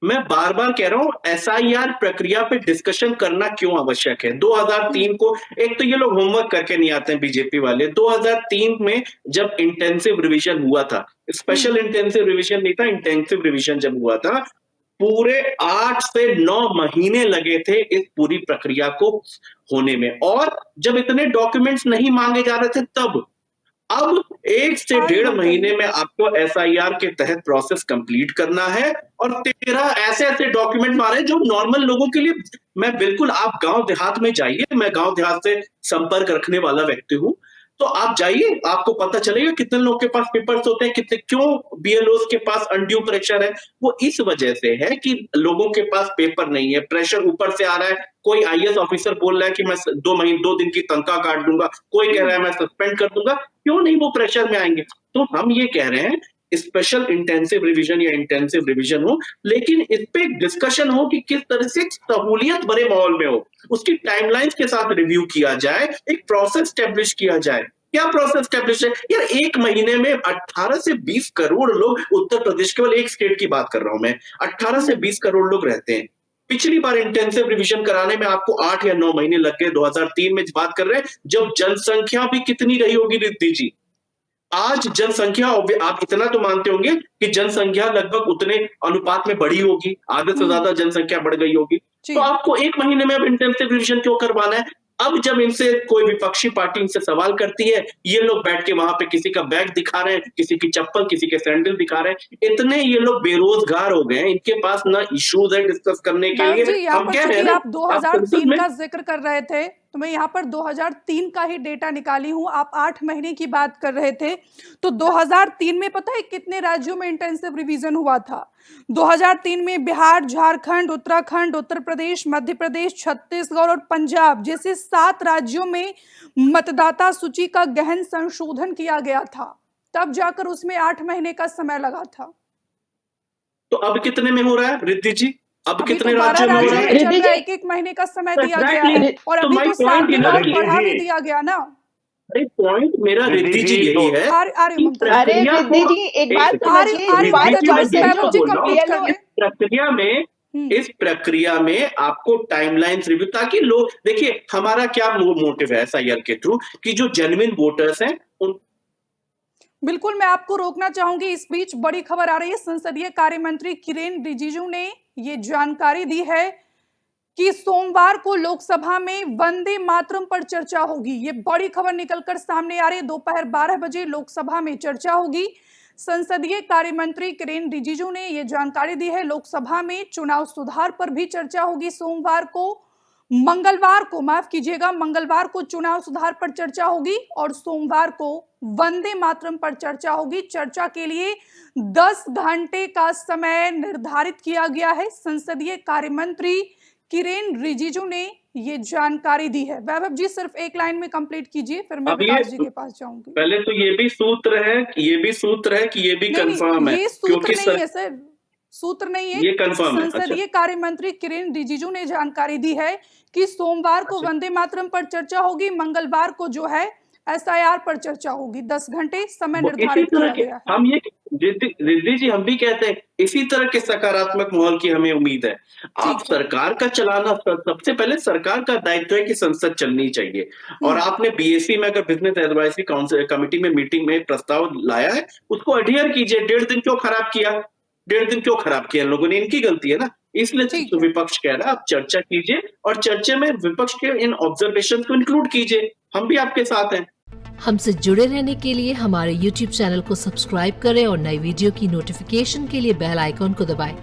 मैं बार बार कह रहा हूं एसआईआर प्रक्रिया पे डिस्कशन करना क्यों आवश्यक है। 2003 को एक तो ये लोग होमवर्क करके नहीं आते हैं बीजेपी वाले। 2003 में जब इंटेंसिव रिवीजन हुआ था, स्पेशल इंटेंसिव रिवीजन नहीं था, इंटेंसिव रिवीजन जब हुआ था, पूरे 8 से 9 महीने लगे थे इस पूरी प्रक्रिया को होने में। और जब इतने डॉक्यूमेंट्स नहीं मांगे जा रहे थे तब, अब 1 से 1.5 महीने में आपको एसआईआर के तहत प्रोसेस कंप्लीट करना है और 13 ऐसे डॉक्यूमेंट मारे जो नॉर्मल लोगों के लिए, मैं बिल्कुल, आप गांव देहात में जाइए, मैं गांव देहात से संपर्क रखने वाला व्यक्ति हूं, तो आप जाइए, आपको पता चलेगा कितने लोग के पास पेपर्स होते हैं, कितने, क्यों बीएलओस के पास अनड्यू प्रेशर है। वो इस वजह से है कि लोगों के पास पेपर नहीं है, प्रेशर ऊपर से आ रहा है। कोई आईएएस ऑफिसर बोल रहा है कि मैं 2 दिन की तनख्वाह काट दूंगा, कोई कह रहा है मैं सस्पेंड कर दूंगा। क्यों नहीं वो प्रेशर में आएंगे? तो हम ये कह रहे हैं स्पेशल इंटेंसिव रिवीजन या इंटेंसिव रिवीजन हो, लेकिन इस पे डिस्कशन हो कि किस तरह से सहूलियत भरे माहौल में हो, उसकी टाइमलाइंस के साथ रिव्यू किया जाए, एक प्रोसेस स्टैब्लिश किया जाए। क्या प्रोसेस स्टैब्लिश है यार? 1 महीने में 18 से 20 करोड़ लोग, उत्तर प्रदेश, केवल एक स्टेट की बात कर रहा हूं मैं, 18 से 20 करोड़ लोग रहते हैं। पिछली बार इंटेंसिव रिवीजन कराने में आपको 8 या 9 महीने लग गए, 2003 में बात कर रहे हैं, जब जनसंख्या भी कितनी रही होगी रिद्धि जी। आज जनसंख्या, आप इतना तो मानते होंगे कि जनसंख्या लगभग उतने अनुपात में बढ़ी होगी, आधे से ज्यादा जनसंख्या बढ़ गई होगी। तो आपको 1 महीने में अब इंटेंसिव रिवीजन क्यों करवाना है? अब जब इनसे कोई विपक्षी पार्टी इनसे सवाल करती है, ये लोग बैठ के वहां पे किसी का बैग दिखा रहे हैं, किसी की चप्पल, किसी के सैंडल दिखा रहे हैं। इतने ये लोग बेरोजगार हो गए हैं, इनके पास ना इश्यूज है डिस्कस करने के लिए। हम कह रहे हैं आप 2003 का जिक्र कर रहे थे, तो मैं यहाँ पर 2003 का ही डेटा निकाली हूँ। आप 8 महीने की बात कर रहे थे, तो 2003 में पता है कितने राज्यों में इंटेंसिव रिवीजन हुआ था? 2003 में बिहार, झारखंड, उत्तराखंड, उत्तर प्रदेश, मध्य प्रदेश, छत्तीसगढ़ और पंजाब जैसे 7 राज्यों में मतदाता सूची का गहन संशोधन किया गया था, तब जाकर उसमें 8 महीने का समय लगा था। तो अब कितने में हो रहा है रिद्धि जी? अब कितने तो राज्यों में हो रहा है? 1-1 महीने का समय दिया गया है, और अभी तो 7 दिन और बढ़ा भी दिया गया ना। अरे पॉइंट मेरा रिद्धि जी यही है। अरे रिद्धि जी एक बात इस प्रक्रिया में आपको टाइमलाइंस रिव्यू, ताकि लोग देखिए, हमारा क्या मोटिव है एसआईआर के थ्रू कि जो जेन्युइन वोटर्स हैं उन। बिल्कुल, मैं आपको रोकना चाहूंगी, इस बीच बड़ी खबर आ रही है। संसदीय कार्य मंत्री किरेन रिजिजू ने ये जानकारी दी है कि सोमवार को लोकसभा में वंदे मातरम पर चर्चा होगी। ये बड़ी खबर निकलकर सामने आ रही है। दोपहर 12 बजे लोकसभा में चर्चा होगी। संसदीय कार्य मंत्री किरेन रिजिजू ने ये जानकारी दी है। लोकसभा में चुनाव सुधार पर भी चर्चा होगी। सोमवार को, मंगलवार को, माफ कीजिएगा, मंगलवार को चुनाव सुधार पर चर्चा होगी और सोमवार को वंदे मातरम पर चर्चा होगी। चर्चा के लिए 10 घंटे का समय निर्धारित किया गया है। संसदीय कार्य मंत्री किरेन रिजिजू ने ये जानकारी दी है। वैभव जी सिर्फ एक लाइन में कंप्लीट कीजिए, फिर मैं विकास जी के पास जाऊंगी। पहले तो ये भी सूत्र है कि ये भी कंफर्म है, ये सूत्र नहीं है सर, सूत्र नहीं है, ये कंफर्म है। संसदीय कार्य मंत्री किरेन रिजिजू ने जानकारी दी है कि सोमवार को वंदे मातरम पर चर्चा होगी, मंगलवार को जो है एसआईआर पर चर्चा होगी। 10 घंटे समय निर्धारित किया गया है। हम ये रिद्धि जी, हम भी कहते हैं इसी तरह के सकारात्मक माहौल की हमें उम्मीद है। आप सरकार का चलाना, सबसे पहले सरकार का दायित्व है कि संसद चलनी चाहिए। और आपने बीएससी में अगर बिजनेस एडवाइजरी काउंसिल कमेटी में मीटिंग में प्रस्ताव लाया है, उसको अडहियर कीजिए। 1.5 दिन क्यों खराब किया? 1.5 दिन क्यों खराब किया लोगों ने? इनकी गलती है ना। इसलिए तो विपक्ष कह रहा है आप चर्चा कीजिए और चर्चा में विपक्ष के इन ऑब्जर्वेशन को इंक्लूड कीजिए। हम भी आपके साथ हैं। हमसे जुड़े रहने के लिए हमारे YouTube चैनल को सब्सक्राइब करें और नई वीडियो की नोटिफिकेशन के लिए बेल आइकॉन को दबाएं।